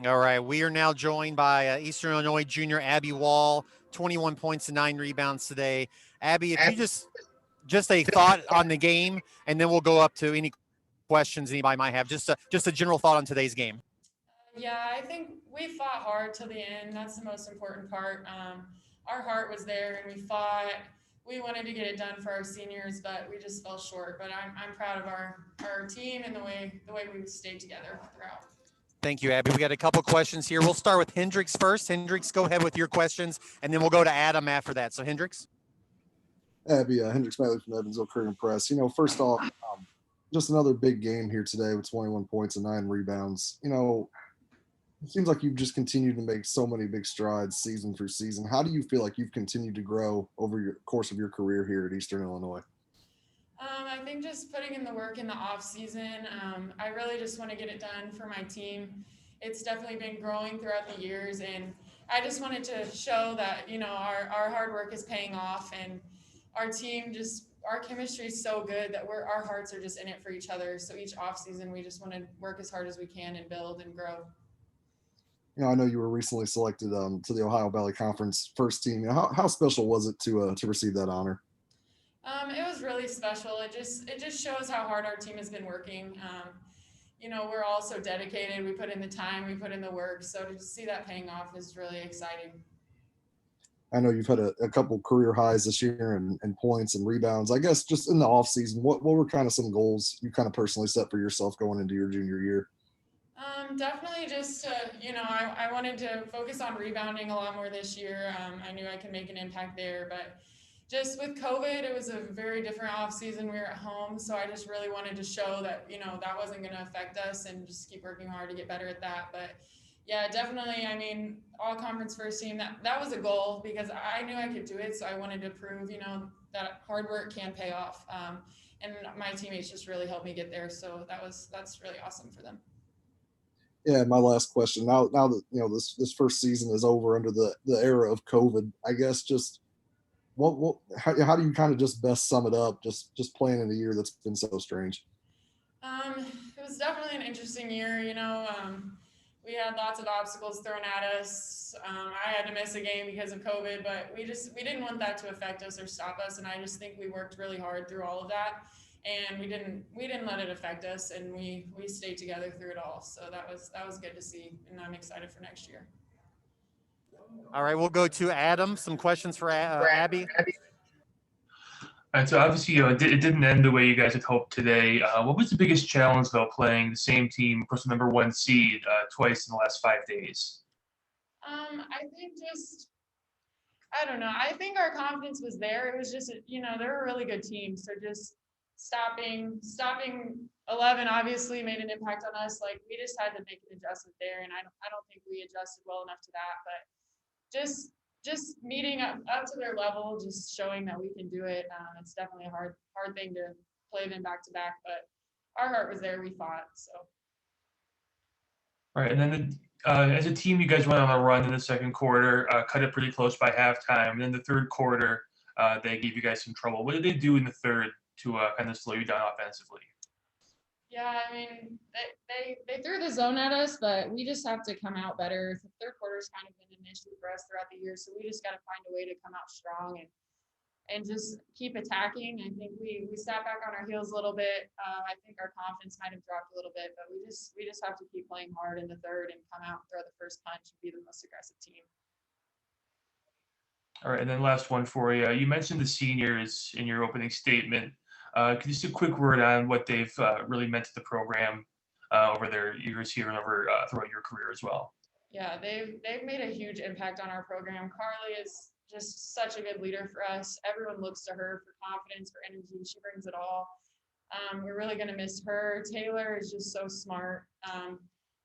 All right, we are now joined by Eastern Illinois junior Abby Wahl, 21 points and 9 rebounds today. Abby, if you just a thought on the game, and then we'll go up to any questions anybody might have. Just a general thought on today's game. Yeah, I think we fought hard till the end. That's the most important part. Our heart was there, and we fought. We wanted to get it done for our seniors, but we just fell short. But I'm proud of our team and the way we stayed together throughout. Thank you, Abby. We got a couple questions here. We'll start with Hendricks first. Hendricks, go ahead with your questions, and then we'll go to Adam after that. So, Hendricks. Abby, Hendricks Bailey from Evansville Courier Press. First off, just another big game here today with 21 points and 9 rebounds. It seems like you've just continued to make so many big strides season through season. How do you feel like you've continued to grow over your course of your career here at Eastern Illinois? I think just putting in the work in the off season. I really just want to get it done for my team. It's definitely been growing throughout the years, and I just wanted to show that our hard work is paying off, and our team our chemistry is so good that our hearts are just in it for each other. So each off season, we just want to work as hard as we can and build and grow. I know you were recently selected to the Ohio Valley Conference first team. How special was it to receive that honor? It was really special. It just shows how hard our team has been working. We're all so dedicated. We put in the time, we put in the work. So to see that paying off is really exciting. I know you've had a couple career highs this year and points and rebounds. I guess just in the off season, what were kind of some goals you kind of personally set for yourself going into your junior year? Definitely just to, I wanted to focus on rebounding a lot more this year. I knew I could make an impact there, but just with COVID, it was a very different off season. We were at home, so I just really wanted to show that, that wasn't going to affect us and just keep working hard to get better at that. But yeah, definitely. I mean, all conference first team, that was a goal because I knew I could do it. So I wanted to prove, that hard work can pay off. And my teammates just really helped me get there. So that's really awesome for them. Yeah, my last question. Now that this first season is over under the era of COVID, I guess just how do you kind of just best sum it up? Just playing in a year that's been so strange. It was definitely an interesting year. We had lots of obstacles thrown at us. I had to miss a game because of COVID, but we didn't want that to affect us or stop us. And I just think we worked really hard through all of that. And we didn't let it affect us, and we stayed together through it all. So that was good to see, and I'm excited for next year. All right, we'll go to Adam. Some questions for Abby. All right, so obviously, it didn't end the way you guys had hoped today. What was the biggest challenge, though, playing the same team, of course, the number one seed, twice in the last 5 days? I think I don't know. I think our confidence was there. It was just, they're a really good team. So just stopping 11 obviously made an impact on us. Like, we just had to make an adjustment there, and I don't think we adjusted well enough to that. But just meeting up to their level, just showing that we can do it. It's definitely a hard thing to play them back to back, but our heart was there. We fought. So. All right, and then as a team, you guys went on a run in the second quarter, cut it pretty close by halftime. And then the third quarter, they gave you guys some trouble. What did they do in the third to kind of slow you down offensively? Yeah, I mean, they threw the zone at us, but we just have to come out better. The third quarter's kind of been an issue for us throughout the year, so we just got to find a way to come out strong and just keep attacking. I think we sat back on our heels a little bit. I think our confidence might have dropped a little bit, but we just have to keep playing hard in the third and come out and throw the first punch and be the most aggressive team. All right, and then last one for you. You mentioned the seniors in your opening statement. Could you just a quick word on what they've really meant to the program over their years here and over throughout your career as well? Yeah, they've made a huge impact on our program. Carly is just such a good leader for us. Everyone looks to her for confidence, for energy. She brings it all. We're really going to miss her. Taylor is just so smart.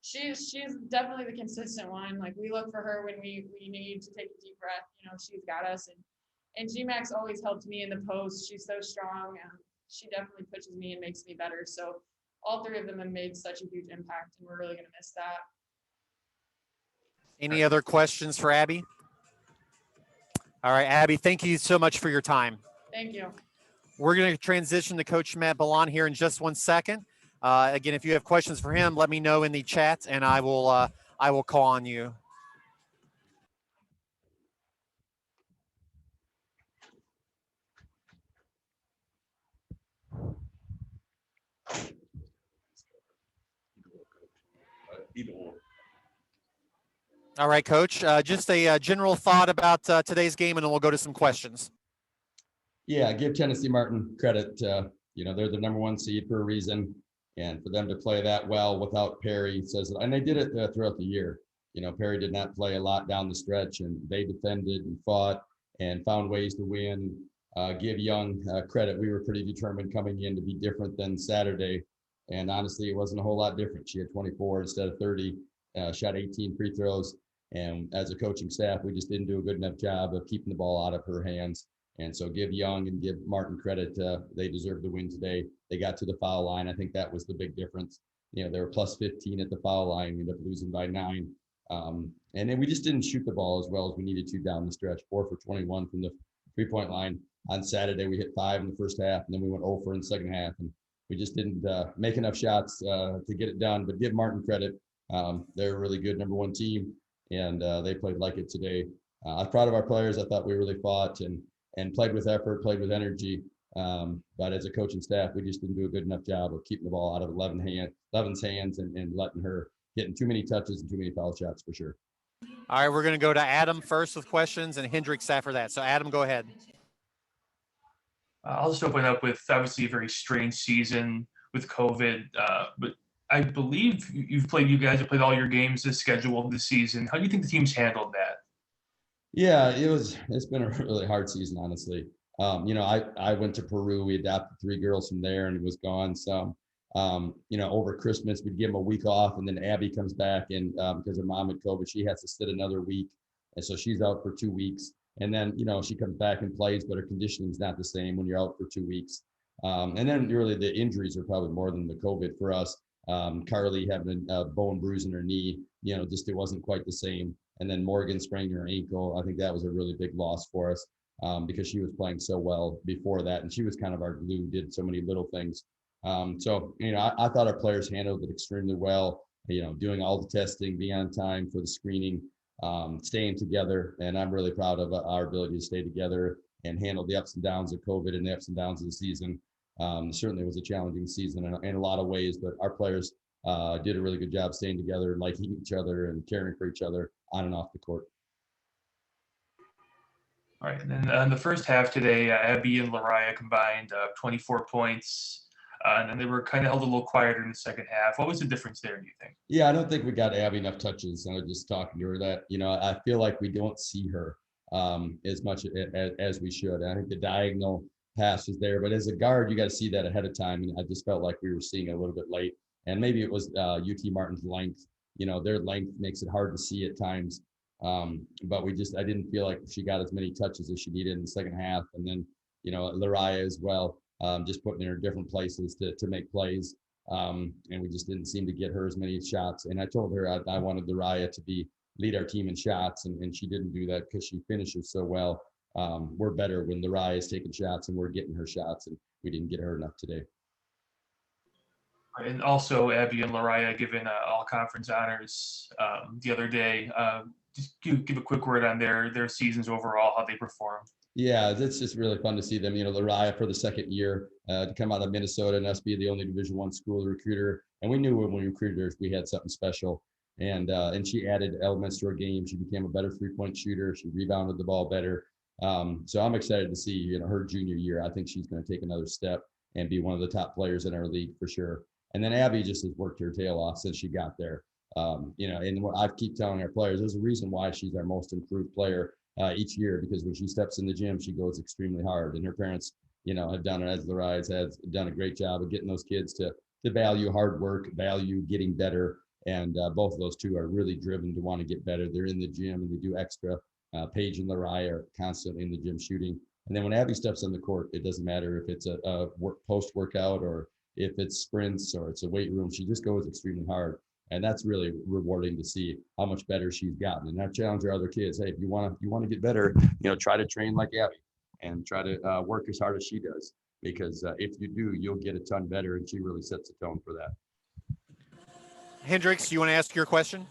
She's definitely the consistent one. Like, we look for her when we need to take a deep breath. She's got us. And G-Max always helped me in the post. She's so strong. She definitely pushes me and makes me better. So all three of them have made such a huge impact, and we're really going to miss that. Any other questions for Abby? All right, Abby, thank you so much for your time. Thank you. We're going to transition to Coach Matt Bollant here in just 1 second. Again, if you have questions for him, let me know in the chat, and I will I will call on you. All right, Coach. Just a general thought about today's game, and then we'll go to some questions. Yeah, give Tennessee Martin credit. They're the number 1 seed for a reason, and for them to play that well without Perry says, and they did it throughout the year. Perry did not play a lot down the stretch, and they defended and fought and found ways to win. Give Young credit. We were pretty determined coming in to be different than Saturday, and honestly, it wasn't a whole lot different. She had 24 instead of 30, shot 18 free throws, and as a coaching staff, we just didn't do a good enough job of keeping the ball out of her hands. And so give Young and give Martin credit. They deserve the win today. They got to the foul line. I think that was the big difference. They were plus 15 at the foul line. We ended up losing by 9. And then we just didn't shoot the ball as well as we needed to down the stretch. 4 for 21 from the 3-point line. On Saturday, we hit 5 in the first half, and then we went 0 for in the second half. And we just didn't make enough shots to get it done. But give Martin credit. They're a really good number 1 team, and they played like it today. I was proud of our players. I thought we really fought and played with effort, played with energy. But as a coaching staff, we just didn't do a good enough job of keeping the ball out of 11's hands and letting her getting too many touches and too many foul shots for sure. All right, we're going to go to Adam first with questions and Hendricks after that. So Adam, go ahead. I'll just open up with obviously a very strange season with COVID, but I believe you guys have played all your games as scheduled this season. How do you think the team's handled that? Yeah, it's been a really hard season, honestly. I went to Peru. We adopted 3 girls from there, and it was gone some. Over Christmas, we'd give them a week off, and then Abby comes back, and because her mom had COVID, she has to sit another week, and so she's out for 2 weeks. And then, she comes back and plays, but her conditioning's not the same when you're out for 2 weeks. And then really the injuries are probably more than the COVID for us. Carly having a bone bruise in her knee, just it wasn't quite the same. And then Morgan spraining her ankle. I think that was a really big loss for us because she was playing so well before that. And she was kind of our glue, did so many little things. I thought our players handled it extremely well, doing all the testing, being on time for the screening, staying together. And I'm really proud of our ability to stay together and handle the ups and downs of COVID and the ups and downs of the season. Certainly it was a challenging season in a lot of ways, but our players did a really good job staying together, liking each other and caring for each other on and off the court. All right, and then in the first half today, Abby and Lariah combined 24 points, and then they were kind of held a little quieter in the second half. What was the difference there, do you think? Yeah, I don't think we got Abby enough touches. I was just talking to her that, I feel like we don't see her as much as we should. I think the diagonal pass is there, but as a guard, you got to see that ahead of time. And I just felt like we were seeing it a little bit late. And maybe it was UT Martin's length. Their length makes it hard to see at times. But I didn't feel like she got as many touches as she needed in the second half. And then, Lariah as well, just putting her in different places to make plays. And we just didn't seem to get her as many shots. And I told her I wanted Lariah to lead our team in shots, and she didn't do that because she finishes so well. We're better when Lariah is taking shots and we're getting her shots, and we didn't get her enough today. And also Abby and Lariah given all conference honors the other day. Just give a quick word on their seasons overall, how they performed. Yeah, it's just really fun to see them. Lariah for the second year to come out of Minnesota and us be the only Division I school recruiter. And we knew when we recruited her, we had something special. And she added elements to her game. She became a better 3-point shooter. She rebounded the ball better. So I'm excited to see her junior year. I think she's going to take another step and be one of the top players in our league for sure. And then Abby just has worked her tail off since she got there. And what I keep telling our players, there's a reason why she's our most improved player each year, because when she steps in the gym, she goes extremely hard. And her parents, have done it, as Lariah has done a great job of getting those kids to value hard work, value getting better. And both of those two are really driven to want to get better. They're in the gym and they do extra. Paige and Lariah are constantly in the gym shooting. And then when Abby steps on the court, it doesn't matter if it's a post-workout or if it's sprints or it's a weight room, she just goes extremely hard. And that's really rewarding to see how much better she's gotten. And I challenge our other kids, hey, if you want to get better, try to train like Abby and try to work as hard as she does. Because if you do, you'll get a ton better. And she really sets the tone for that. Hendricks, you want to ask your question?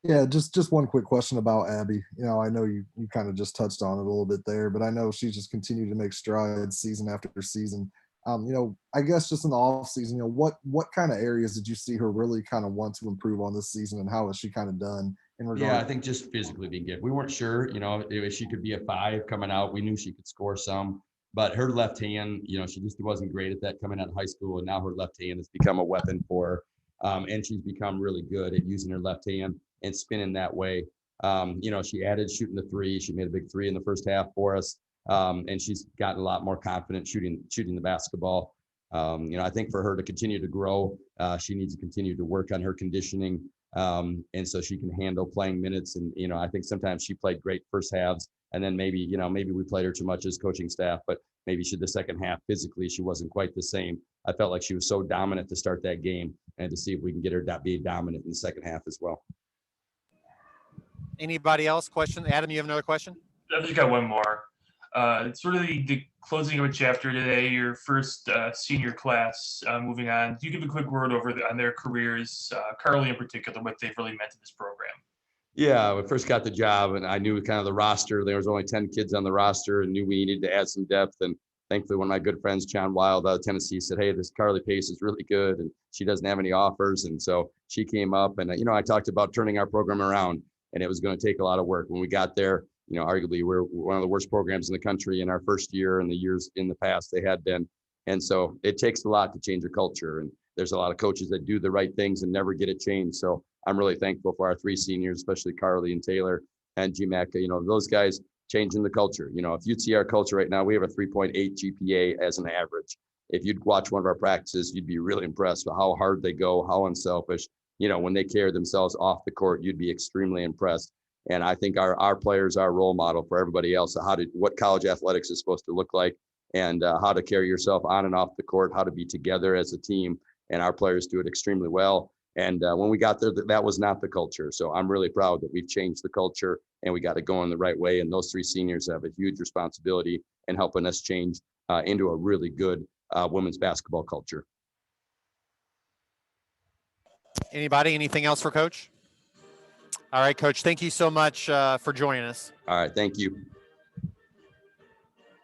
Yeah, just one quick question about Abby. I know you kind of just touched on it a little bit there, but I know she's just continued to make strides season after season. I guess just in the off season, what kind of areas did you see her really kind of want to improve on this season, and how has she kind of done in regard? Yeah, I think just physically being good. We weren't sure, if she could be a 5 coming out. We knew she could score some, but her left hand, she just wasn't great at that coming out of high school, and now her left hand has become a weapon for her. And she's become really good at using her left hand and spinning that way. She added shooting the 3. She made a big 3 in the first half for us, and she's gotten a lot more confident shooting the basketball. I think for her to continue to grow, she needs to continue to work on her conditioning, and so she can handle playing minutes. And I think sometimes she played great first halves, and then maybe we played her too much as coaching staff, but maybe the second half physically she wasn't quite the same. I felt like she was so dominant to start that game, and to see if we can get her to be dominant in the second half as well. Anybody else? Question? Adam, you have another question? I've just got one more. Sort of the closing of a chapter today, your first senior class moving on. Do you give a quick word on their careers, Carly in particular, what they've really meant to this program? Yeah, when I first got the job, and I knew kind of the roster. There was only 10 kids on the roster, and knew we needed to add some depth. And thankfully, one of my good friends, John Wild out of Tennessee, said, "Hey, this Carly Pace is really good, and she doesn't have any offers." And so she came up, and I talked about turning our program around, and it was going to take a lot of work. When we got there, arguably we're one of the worst programs in the country in our first year, and the years in the past they had been. And so it takes a lot to change a culture. And there's a lot of coaches that do the right things and never get it changed. So I'm really thankful for our 3 seniors, especially Carly and Taylor and G-Mac, those guys changing the culture. If you'd see our culture right now, we have a 3.8 GPA as an average. If you'd watch one of our practices, you'd be really impressed with how hard they go, how unselfish. When they carry themselves off the court, you'd be extremely impressed. And I think our players are a role model for everybody else, what college athletics is supposed to look like, and how to carry yourself on and off the court, how to be together as a team. And our players do it extremely well. And when we got there, that was not the culture. So I'm really proud that we've changed the culture, and we got it going the right way. And those 3 seniors have a huge responsibility in helping us change into a really good women's basketball culture. Anybody? Anything else for Coach? All right, Coach, thank you so much for joining us. All right, thank you.